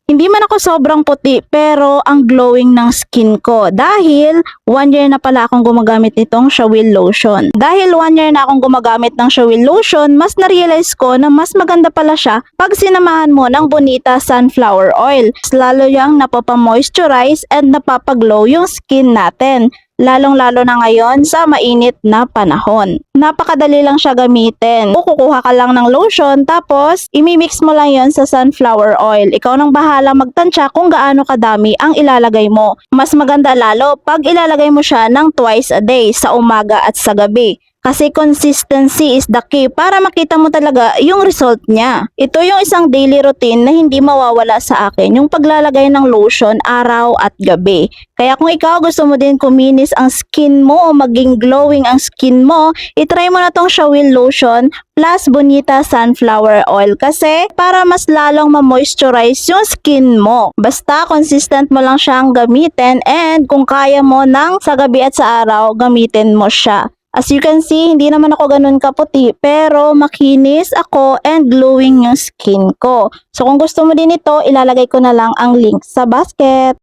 Hindi man ako sobrang puti pero ang glowing ng skin ko dahil 1 year na pala akong gumagamit nitong Shawil lotion. Dahil 1 year na akong gumagamit ng Shawil lotion, mas na-realize ko na mas maganda pala siya pag sinamahan mo ng Bonita sunflower oil. Lalo yung napapamoisturize and napapaglow yung skin natin. Lalong-lalo na ngayon sa mainit na panahon. Napakadali lang siya gamitin. Kukuha ka lang ng lotion tapos imimix mo lang yon sa sunflower oil. Ikaw nang bahala magtansya kung gaano kadami ang ilalagay mo. Mas maganda lalo pag ilalagay mo siya ng twice a day, sa umaga at sa gabi. Kasi consistency is the key para makita mo talaga yung result niya. Ito yung isang daily routine na hindi mawawala sa akin, yung paglalagay ng lotion araw at gabi. Kaya kung ikaw gusto mo din kuminis ang skin mo o maging glowing ang skin mo, itry mo na tong Shawil lotion plus Bonita sunflower oil kasi para mas lalong ma-moisturize yung skin mo. Basta consistent mo lang siyang gamitin and kung kaya mo ng sa gabi at sa araw, gamitin mo siya. As you can see, hindi naman ako ganun kaputi pero makinis ako and glowing yung skin ko. So kung gusto mo din ito, ilalagay ko na lang ang link sa basket.